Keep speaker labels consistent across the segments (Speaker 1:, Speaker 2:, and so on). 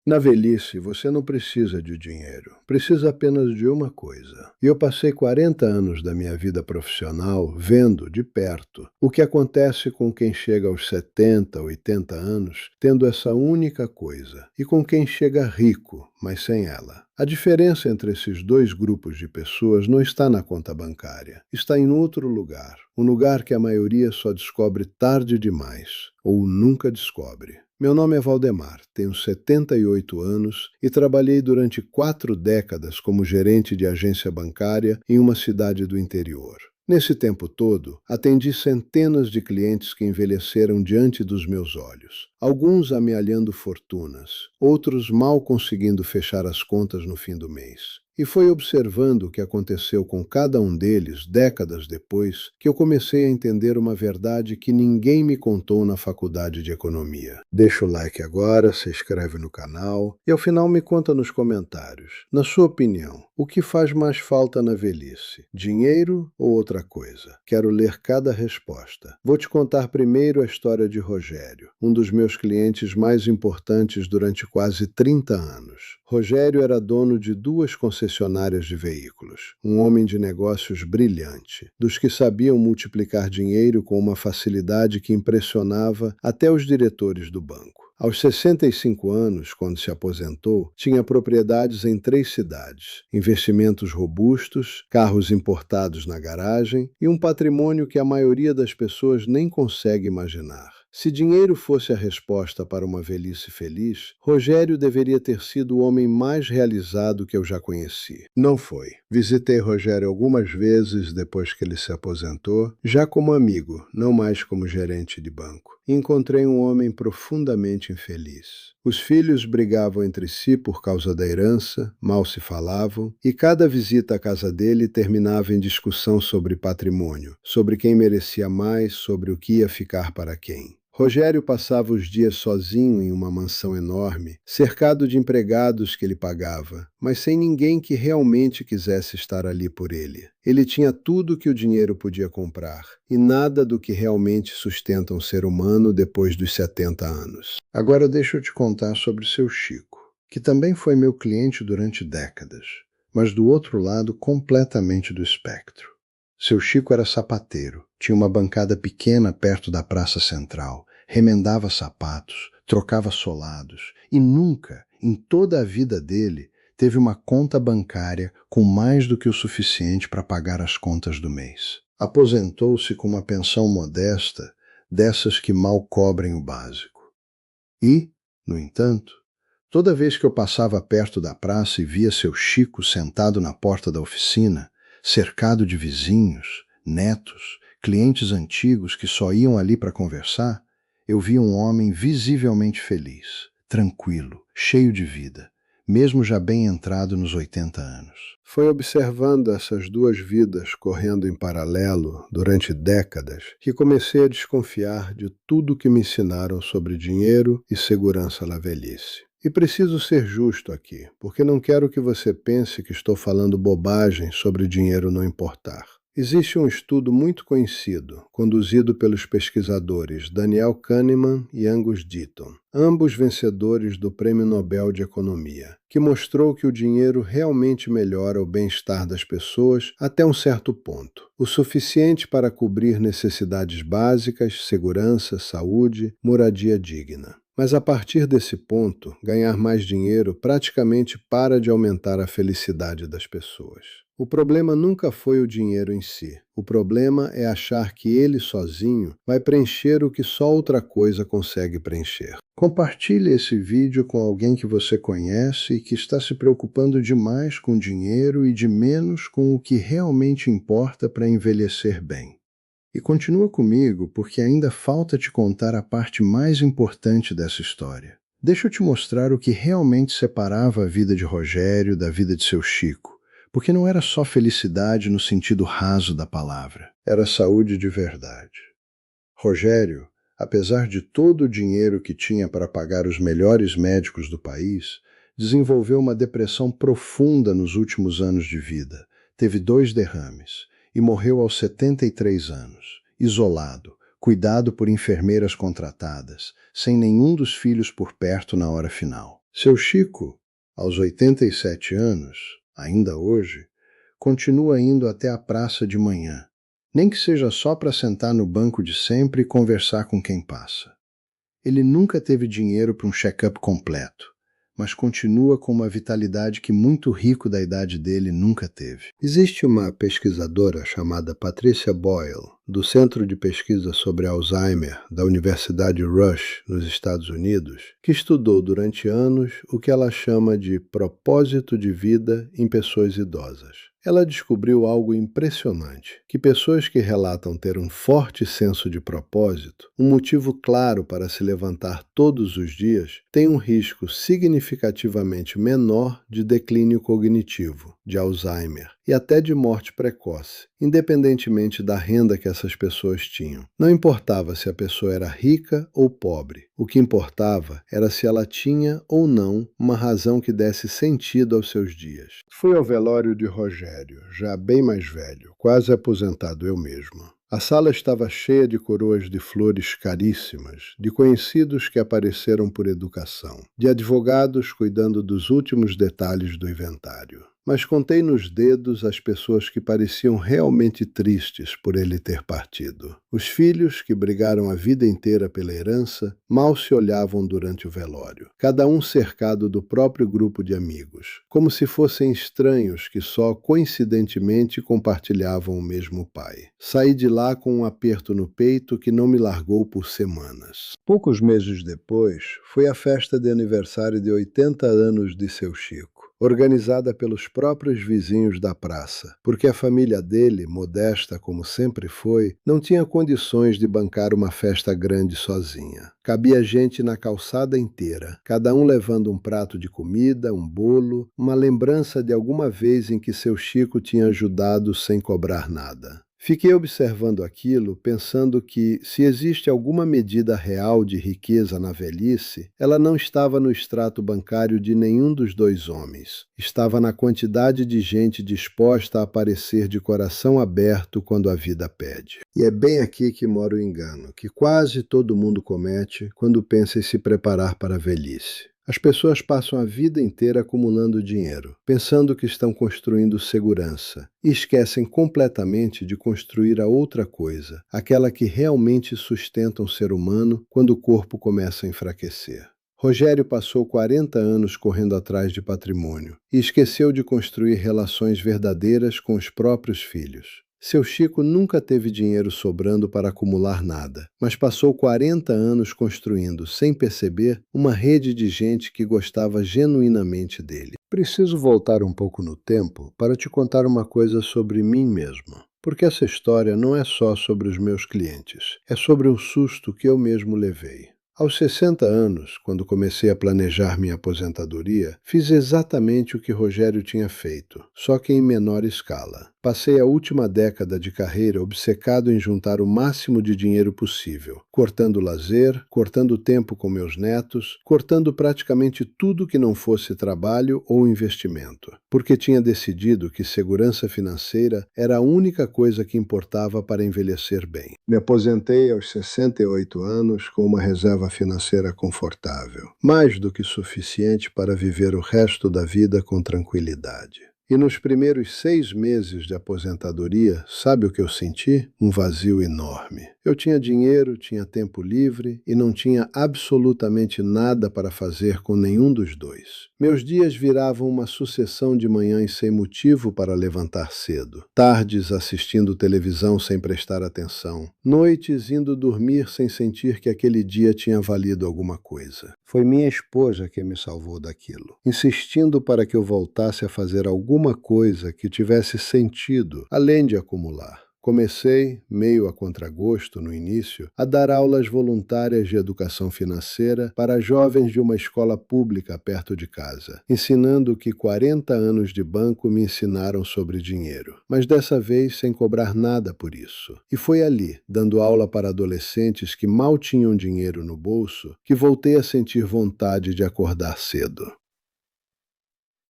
Speaker 1: Na velhice, você não precisa de dinheiro, precisa apenas de uma coisa. E eu passei 40 anos da minha vida profissional vendo de perto o que acontece com quem chega aos 70, 80 anos tendo essa única coisa, e com quem chega rico, mas sem ela. A diferença entre esses dois grupos de pessoas não está na conta bancária, está em outro lugar, um lugar que a maioria só descobre tarde demais, ou nunca descobre. Meu nome é Valdemar, tenho 78 anos e trabalhei durante 4 décadas como gerente de agência bancária em uma cidade do interior. Nesse tempo todo, atendi centenas de clientes que envelheceram diante dos meus olhos, alguns amealhando fortunas, outros mal conseguindo fechar as contas no fim do mês. E foi observando o que aconteceu com cada um deles, décadas depois, que eu comecei a entender uma verdade que ninguém me contou na faculdade de economia. Deixa o like agora, se inscreve no canal e ao final me conta nos comentários. Na sua opinião, o que faz mais falta na velhice? Dinheiro ou outra coisa? Quero ler cada resposta. Vou te contar primeiro a história de Rogério, um dos meus clientes mais importantes durante quase 30 anos. Rogério era dono de 2 concessionárias de veículos, um homem de negócios brilhante, dos que sabiam multiplicar dinheiro com uma facilidade que impressionava até os diretores do banco. Aos 65 anos, quando se aposentou, tinha propriedades em 3 cidades, investimentos robustos, carros importados na garagem e um patrimônio que a maioria das pessoas nem consegue imaginar. Se dinheiro fosse a resposta para uma velhice feliz, Rogério deveria ter sido o homem mais realizado que eu já conheci. Não foi. Visitei Rogério algumas vezes depois que ele se aposentou, já como amigo, não mais como gerente de banco. Encontrei um homem profundamente infeliz. Os filhos brigavam entre si por causa da herança, mal se falavam, e cada visita à casa dele terminava em discussão sobre patrimônio, sobre quem merecia mais, sobre o que ia ficar para quem. Rogério passava os dias sozinho em uma mansão enorme, cercado de empregados que ele pagava, mas sem ninguém que realmente quisesse estar ali por ele. Ele tinha tudo que o dinheiro podia comprar, e nada do que realmente sustenta um ser humano depois dos 70 anos. Agora deixa eu te contar sobre seu Chico, que também foi meu cliente durante décadas, mas do outro lado completamente do espectro. Seu Chico era sapateiro, tinha uma bancada pequena perto da praça central, remendava sapatos, trocava solados e nunca, em toda a vida dele, teve uma conta bancária com mais do que o suficiente para pagar as contas do mês. Aposentou-se com uma pensão modesta, dessas que mal cobrem o básico. E, no entanto, toda vez que eu passava perto da praça e via seu Chico sentado na porta da oficina, cercado de vizinhos, netos, clientes antigos que só iam ali para conversar, eu via um homem visivelmente feliz, tranquilo, cheio de vida, mesmo já bem entrado nos 80 anos. Foi observando essas 2 vidas correndo em paralelo durante décadas que comecei a desconfiar de tudo que me ensinaram sobre dinheiro e segurança na velhice. E preciso ser justo aqui, porque não quero que você pense que estou falando bobagem sobre dinheiro não importar. Existe um estudo muito conhecido, conduzido pelos pesquisadores Daniel Kahneman e Angus Deaton, ambos vencedores do Prêmio Nobel de Economia, que mostrou que o dinheiro realmente melhora o bem-estar das pessoas até um certo ponto, o suficiente para cobrir necessidades básicas, segurança, saúde, moradia digna. Mas a partir desse ponto, ganhar mais dinheiro praticamente para de aumentar a felicidade das pessoas. O problema nunca foi o dinheiro em si. O problema é achar que ele sozinho vai preencher o que só outra coisa consegue preencher. Compartilhe esse vídeo com alguém que você conhece e que está se preocupando demais com dinheiro e de menos com o que realmente importa para envelhecer bem. E continua comigo porque ainda falta te contar a parte mais importante dessa história. Deixa eu te mostrar o que realmente separava a vida de Rogério da vida de seu Chico. Porque não era só felicidade no sentido raso da palavra, era saúde de verdade. Rogério, apesar de todo o dinheiro que tinha para pagar os melhores médicos do país, desenvolveu uma depressão profunda nos últimos anos de vida, teve 2 derrames e morreu aos 73 anos, isolado, cuidado por enfermeiras contratadas, sem nenhum dos filhos por perto na hora final. Seu Chico, aos 87 anos, ainda hoje, continua indo até a praça de manhã, nem que seja só para sentar no banco de sempre e conversar com quem passa. Ele nunca teve dinheiro para um check-up completo, mas continua com uma vitalidade que muito rico da idade dele nunca teve. Existe uma pesquisadora chamada Patricia Boyle, do Centro de Pesquisa sobre Alzheimer da Universidade Rush, nos Estados Unidos, que estudou durante anos o que ela chama de propósito de vida em pessoas idosas. Ela descobriu algo impressionante, que pessoas que relatam ter um forte senso de propósito, um motivo claro para se levantar todos os dias, têm um risco significativamente menor de declínio cognitivo, de Alzheimer e até de morte precoce, independentemente da renda que essas pessoas tinham. Não importava se a pessoa era rica ou pobre, o que importava era se ela tinha ou não uma razão que desse sentido aos seus dias. Fui ao velório de Rogério, já bem mais velho, quase aposentado eu mesmo. A sala estava cheia de coroas de flores caríssimas, de conhecidos que apareceram por educação, de advogados cuidando dos últimos detalhes do inventário. Mas contei nos dedos as pessoas que pareciam realmente tristes por ele ter partido. Os filhos, que brigaram a vida inteira pela herança, mal se olhavam durante o velório, cada um cercado do próprio grupo de amigos, como se fossem estranhos que só coincidentemente compartilhavam o mesmo pai. Saí de lá com um aperto no peito que não me largou por semanas. Poucos meses depois, foi a festa de aniversário de 80 anos de seu Chico, organizada pelos próprios vizinhos da praça, porque a família dele, modesta como sempre foi, não tinha condições de bancar uma festa grande sozinha. Cabia gente na calçada inteira, cada um levando um prato de comida, um bolo, uma lembrança de alguma vez em que seu Chico tinha ajudado sem cobrar nada. Fiquei observando aquilo, pensando que, se existe alguma medida real de riqueza na velhice, ela não estava no extrato bancário de nenhum dos dois homens. Estava na quantidade de gente disposta a aparecer de coração aberto quando a vida pede. E é bem aqui que mora o engano, que quase todo mundo comete quando pensa em se preparar para a velhice. As pessoas passam a vida inteira acumulando dinheiro, pensando que estão construindo segurança, e esquecem completamente de construir a outra coisa, aquela que realmente sustenta um ser humano quando o corpo começa a enfraquecer. Rogério passou 40 anos correndo atrás de patrimônio e esqueceu de construir relações verdadeiras com os próprios filhos. Seu Chico nunca teve dinheiro sobrando para acumular nada, mas passou 40 anos construindo, sem perceber, uma rede de gente que gostava genuinamente dele. Preciso voltar um pouco no tempo para te contar uma coisa sobre mim mesmo. Porque essa história não é só sobre os meus clientes, é sobre um susto que eu mesmo levei. Aos 60 anos, quando comecei a planejar minha aposentadoria, fiz exatamente o que Rogério tinha feito, só que em menor escala. Passei a última década de carreira obcecado em juntar o máximo de dinheiro possível, cortando lazer, cortando tempo com meus netos, cortando praticamente tudo que não fosse trabalho ou investimento, porque tinha decidido que segurança financeira era a única coisa que importava para envelhecer bem. Me aposentei aos 68 anos com uma reserva financeira confortável, mais do que suficiente para viver o resto da vida com tranquilidade. E nos primeiros 6 meses de aposentadoria, sabe o que eu senti? Um vazio enorme. Eu tinha dinheiro, tinha tempo livre e não tinha absolutamente nada para fazer com nenhum dos dois. Meus dias viravam uma sucessão de manhãs sem motivo para levantar cedo, tardes assistindo televisão sem prestar atenção, noites indo dormir sem sentir que aquele dia tinha valido alguma coisa. Foi minha esposa que me salvou daquilo, insistindo para que eu voltasse a fazer alguma coisa que tivesse sentido, além de acumular. Comecei, meio a contragosto no início, a dar aulas voluntárias de educação financeira para jovens de uma escola pública perto de casa, ensinando o que 40 anos de banco me ensinaram sobre dinheiro, mas dessa vez sem cobrar nada por isso. E foi ali, dando aula para adolescentes que mal tinham dinheiro no bolso, que voltei a sentir vontade de acordar cedo.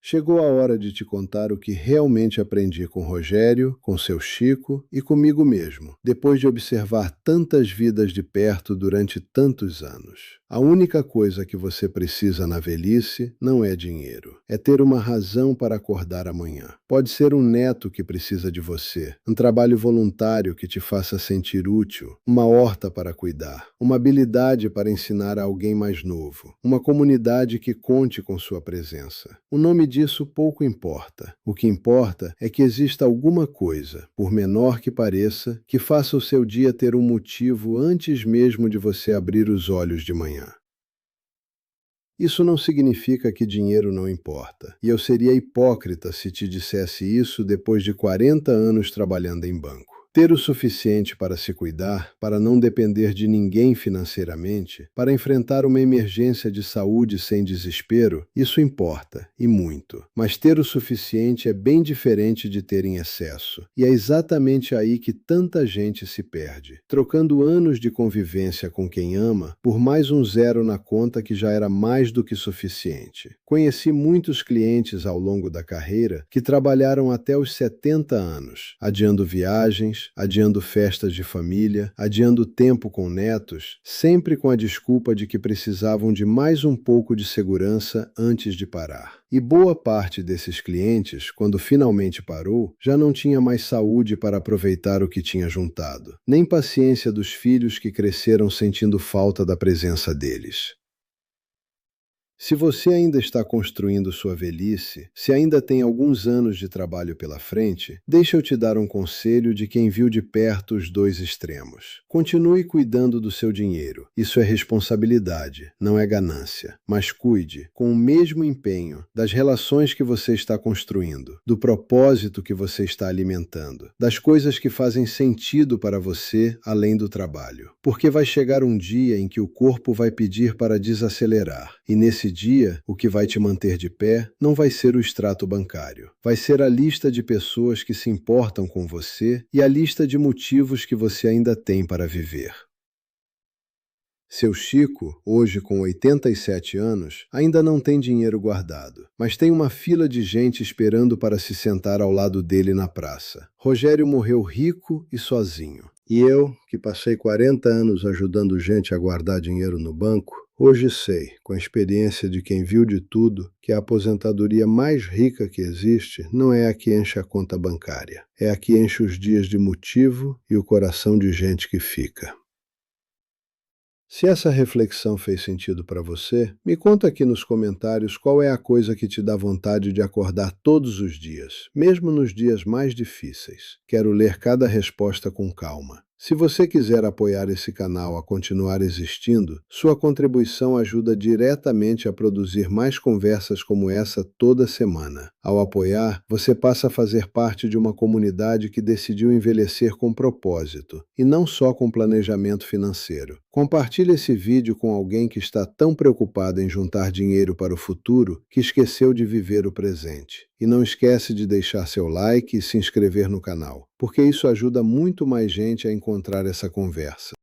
Speaker 1: Chegou a hora de te contar o que realmente aprendi com Rogério, com seu Chico e comigo mesmo, depois de observar tantas vidas de perto durante tantos anos. A única coisa que você precisa na velhice não é dinheiro. É ter uma razão para acordar amanhã. Pode ser um neto que precisa de você, um trabalho voluntário que te faça sentir útil, uma horta para cuidar, uma habilidade para ensinar a alguém mais novo, uma comunidade que conte com sua presença. O nome disso pouco importa. O que importa é que exista alguma coisa, por menor que pareça, que faça o seu dia ter um motivo antes mesmo de você abrir os olhos de manhã. Isso não significa que dinheiro não importa, e eu seria hipócrita se te dissesse isso depois de 40 anos trabalhando em banco. Ter o suficiente para se cuidar, para não depender de ninguém financeiramente, para enfrentar uma emergência de saúde sem desespero, isso importa, e muito. Mas ter o suficiente é bem diferente de ter em excesso. E é exatamente aí que tanta gente se perde, trocando anos de convivência com quem ama por mais um zero na conta que já era mais do que suficiente. Conheci muitos clientes ao longo da carreira que trabalharam até os 70 anos, adiando viagens, adiando festas de família, adiando tempo com netos, sempre com a desculpa de que precisavam de mais um pouco de segurança antes de parar. E boa parte desses clientes, quando finalmente parou, já não tinha mais saúde para aproveitar o que tinha juntado, nem paciência dos filhos que cresceram sentindo falta da presença deles. Se você ainda está construindo sua velhice, se ainda tem alguns anos de trabalho pela frente, deixa eu te dar um conselho de quem viu de perto os dois extremos. Continue cuidando do seu dinheiro. Isso é responsabilidade, não é ganância. Mas cuide, com o mesmo empenho, das relações que você está construindo, do propósito que você está alimentando, das coisas que fazem sentido para você além do trabalho. Porque vai chegar um dia em que o corpo vai pedir para desacelerar, e nesse dia, o que vai te manter de pé não vai ser o extrato bancário. Vai ser a lista de pessoas que se importam com você e a lista de motivos que você ainda tem para viver. Seu Chico, hoje com 87 anos, ainda não tem dinheiro guardado, mas tem uma fila de gente esperando para se sentar ao lado dele na praça. Rogério morreu rico e sozinho. E eu, que passei 40 anos ajudando gente a guardar dinheiro no banco, hoje sei, com a experiência de quem viu de tudo, que a aposentadoria mais rica que existe não é a que enche a conta bancária, é a que enche os dias de motivo e o coração de gente que fica. Se essa reflexão fez sentido para você, me conta aqui nos comentários qual é a coisa que te dá vontade de acordar todos os dias, mesmo nos dias mais difíceis. Quero ler cada resposta com calma. Se você quiser apoiar esse canal a continuar existindo, sua contribuição ajuda diretamente a produzir mais conversas como essa toda semana. Ao apoiar, você passa a fazer parte de uma comunidade que decidiu envelhecer com propósito, e não só com planejamento financeiro. Compartilhe esse vídeo com alguém que está tão preocupado em juntar dinheiro para o futuro que esqueceu de viver o presente. E não esquece de deixar seu like e se inscrever no canal, porque isso ajuda muito mais gente a encontrar essa conversa.